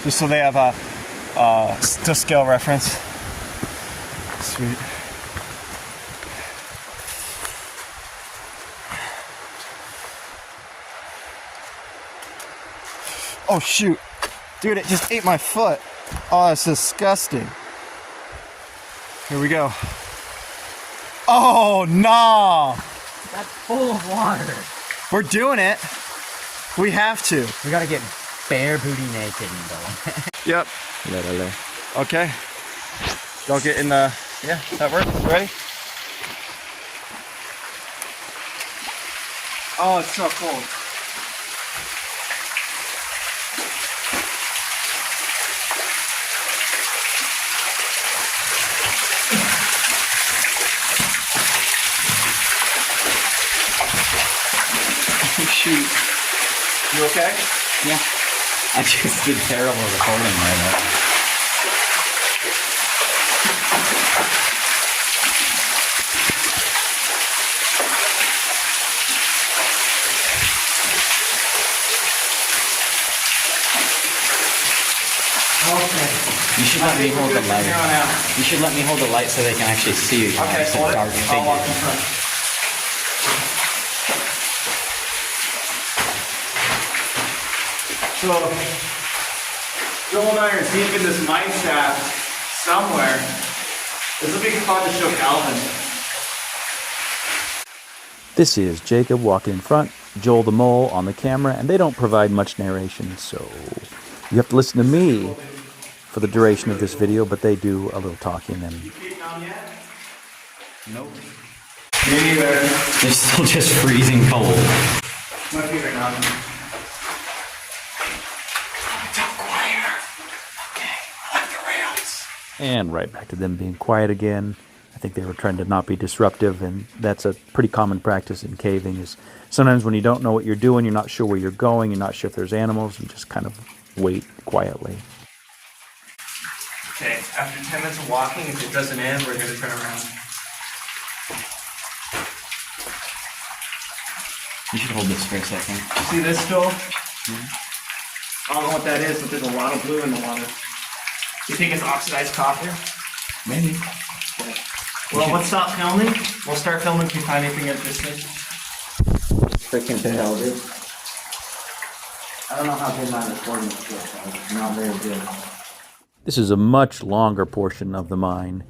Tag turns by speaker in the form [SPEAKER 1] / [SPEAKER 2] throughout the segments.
[SPEAKER 1] just so they have a to scale reference. Sweet. Oh shoot, dude, it just ate my foot. Oh, that's disgusting. Here we go. Oh, no.
[SPEAKER 2] That's full of water.
[SPEAKER 1] We're doing it. We have to.
[SPEAKER 2] We gotta get bare booty naked and go.
[SPEAKER 1] Yep. Okay. Don't get in the... Yeah, that works. Ready? Oh, it's so cold. Shoot. You okay?
[SPEAKER 2] Yeah. I just did terrible recording right now.
[SPEAKER 1] Okay.
[SPEAKER 2] You should let me hold the light. You should let me hold the light so they can actually see you.
[SPEAKER 1] Okay,
[SPEAKER 2] It's a
[SPEAKER 1] hold it.
[SPEAKER 2] dark
[SPEAKER 1] I'll walk in
[SPEAKER 2] figure.
[SPEAKER 1] front. So, Joel and I are deep in this mine shaft somewhere. This will be fun to show Calvin.
[SPEAKER 3] This is Jacob walking in front, Joel the Mole on the camera, and they don't provide much narration, so you have to listen to me for the duration of this video, but they do a little talking. And
[SPEAKER 1] Nope. Me neither.
[SPEAKER 2] They're still just freezing cold.
[SPEAKER 1] My feet are numb.
[SPEAKER 3] And right back to them being quiet again. I think they were trying to not be disruptive, and that's a pretty common practice in caving. Is sometimes when you don't know what you're doing, you're not sure where you're going, you're not sure if there's animals, you just kind of wait quietly.
[SPEAKER 1] Okay, after 10 minutes of walking, if it doesn't end, we're going to turn around.
[SPEAKER 2] You should hold this for a second.
[SPEAKER 1] See this, Joel? I don't know what that is, but there's a lot of blue in the water. You think it's oxidized copper?
[SPEAKER 2] Maybe.
[SPEAKER 1] Well, let's stop filming. We'll start filming if we find anything at this stage.
[SPEAKER 2] Freaking hell, dude.
[SPEAKER 4] I don't know how good my recording skills are. Not very good.
[SPEAKER 3] This is a much longer portion of the mine.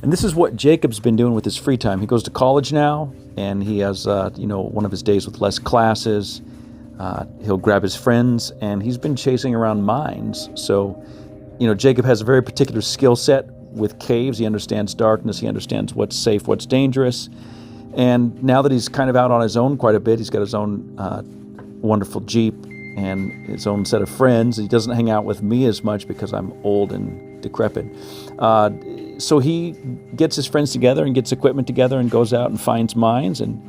[SPEAKER 3] And this is what Jacob's been doing with his free time. He goes to college now, and he has, one of his days with less classes. He'll grab his friends, and he's been chasing around mines. So, Jacob has a very particular skill set with caves. He understands darkness. He understands what's safe, what's dangerous. And now that he's kind of out on his own quite a bit, he's got his own wonderful Jeep and his own set of friends. He doesn't hang out with me as much because I'm old and decrepit. So he gets his friends together and gets equipment together and goes out and finds mines. And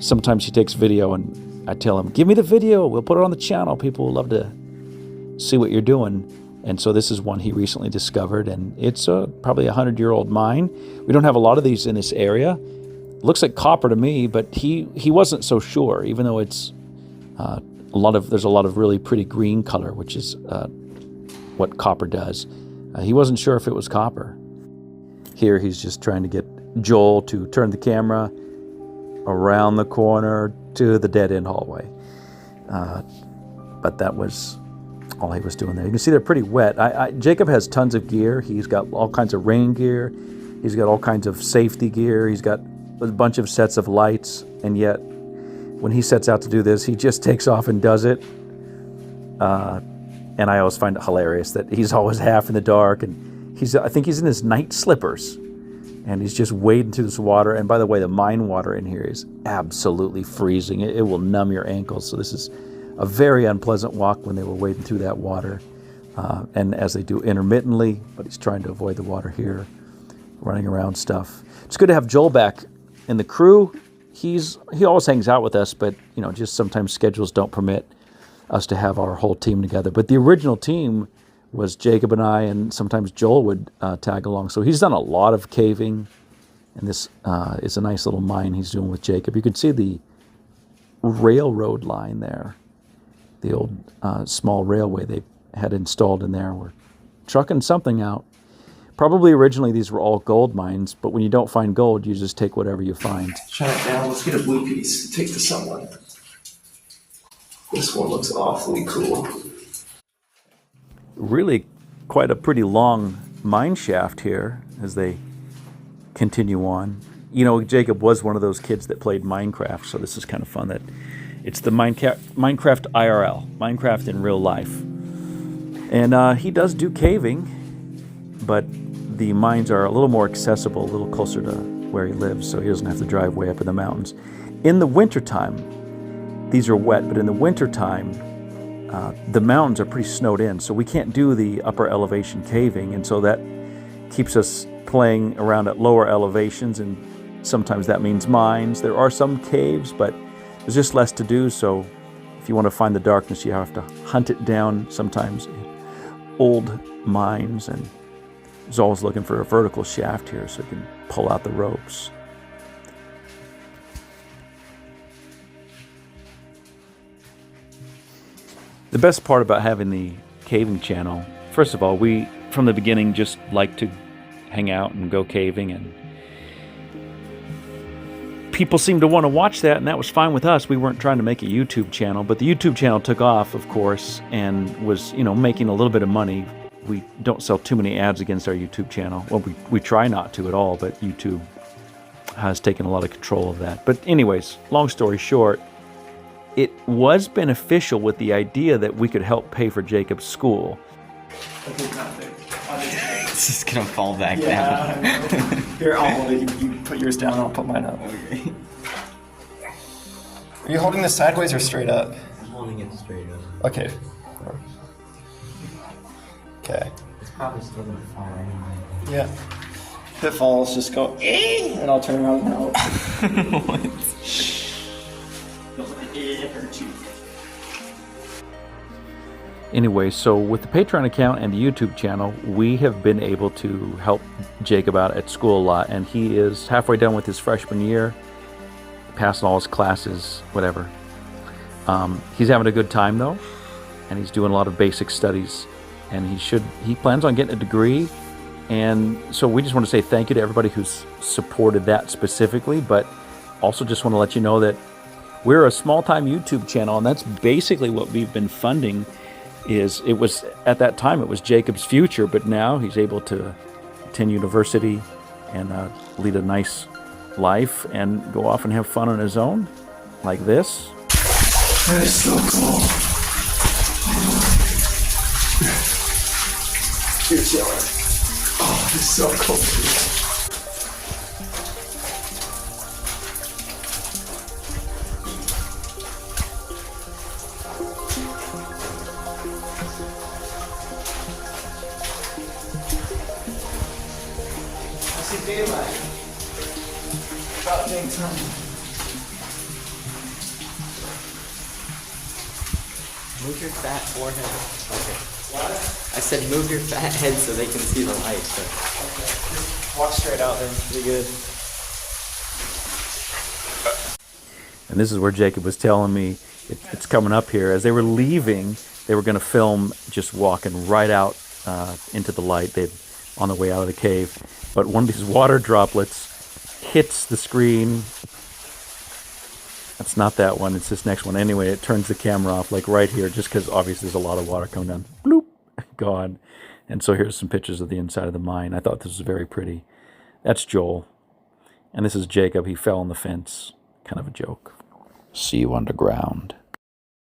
[SPEAKER 3] sometimes he takes video, and I tell him, give me the video. We'll put it on the channel. People will love to see what you're doing. And so this is one he recently discovered, and it's probably a 100-year-old mine. We don't have a lot of these in this area. Looks like copper to me, but he wasn't so sure, even though it's there's a lot of really pretty green color, which is what copper does. He wasn't sure if it was copper. Here he's just trying to get Joel to turn the camera around the corner to the dead-end hallway. But that was all he was doing there. You can see they're pretty wet. Jacob has tons of gear. He's got all kinds of rain gear. He's got all kinds of safety gear. He's got a bunch of sets of lights, and yet when he sets out to do this, he just takes off and does it. And I always find it hilarious that he's always half in the dark, and I think he's in his night slippers, and he's just wading through this water. And by the way, the mine water in here is absolutely freezing. It will numb your ankles. So this is a very unpleasant walk when they were wading through that water, and as they do intermittently, but he's trying to avoid the water here, running around stuff. It's good to have Joel back in the crew. He always hangs out with us, but just sometimes schedules don't permit us to have our whole team together. But the original team was Jacob and I, and sometimes Joel would tag along. So he's done a lot of caving, and this is a nice little mine he's doing with Jacob. You can see the railroad line there, the old small railway they had installed in there were trucking something out. Probably originally these were all gold mines, but when you don't find gold, you just take whatever you find.
[SPEAKER 1] Shut it down. Let's get a blue piece to take to someone. This one looks awfully cool.
[SPEAKER 3] Really quite a pretty long mine shaft here as they continue on. You know, Jacob was one of those kids that played Minecraft, so this is kind of fun that it's the Minecraft IRL, Minecraft in real life. And he does do caving, but the mines are a little more accessible, a little closer to where he lives, so he doesn't have to drive way up in the mountains. In the wintertime, these are wet, but in the wintertime, the mountains are pretty snowed in, so we can't do the upper elevation caving, and so that keeps us playing around at lower elevations, and sometimes that means mines. There are some caves, but there's just less to do, so if you want to find the darkness, you have to hunt it down, sometimes old mines, and he's always looking for a vertical shaft here so he can pull out the ropes. The best part about having the caving channel, first of all, we from the beginning just like to hang out and go caving, and people seemed to want to watch that, and that was fine with us. We weren't trying to make a YouTube channel, but the YouTube channel took off, of course, and was, you know, making a little bit of money. We don't sell too many ads against our YouTube channel. Well, we try not to at all, but YouTube has taken a lot of control of that. But anyways, long story short, it was beneficial with the idea that we could help pay for Jacob's school.
[SPEAKER 2] It's just gonna fall back down.
[SPEAKER 1] Here, I'll hold it. You put yours down, I'll put mine up.
[SPEAKER 2] Okay.
[SPEAKER 1] Are you holding this sideways or straight up?
[SPEAKER 2] I'm holding it straight up.
[SPEAKER 1] Okay. Okay.
[SPEAKER 2] It's probably still gonna fall anyway.
[SPEAKER 1] Yeah. If it falls, just go, and I'll turn around and help.
[SPEAKER 3] Anyway, so with the Patreon account and the YouTube channel, we have been able to help Jacob out at school a lot, and he is halfway done with his freshman year, passing all his classes, whatever. He's having a good time though, and he's doing a lot of basic studies, and he plans on getting a degree. And so we just want to say thank you to everybody who's supported that specifically, but also just want to let you know that we're a small-time YouTube channel, and that's basically what we've been funding. It was at that time it was Jacob's future, but now he's able to attend university and lead a nice life and go off and have fun on his own, like this.
[SPEAKER 1] That is so cool. You're chilling. Oh, it's so cool. Daylight. About daytime.
[SPEAKER 2] Move your fat forehead. Okay.
[SPEAKER 1] What?
[SPEAKER 2] I said move your fat head so they can see the light. So.
[SPEAKER 1] Okay. Just walk straight out there. Be good.
[SPEAKER 3] And this is where Jacob was telling me it's coming up here. As they were leaving, they were going to film just walking right out into the light. On the way out of the cave. But one of these water droplets hits the screen. That's not that one, it's this next one. Anyway, it turns the camera off, like right here, just because obviously there's a lot of water coming down. Bloop, gone. And so here's some pictures of the inside of the mine. I thought this was very pretty. That's Joel. And this is Jacob. He fell on the fence. Kind of a joke. See you underground.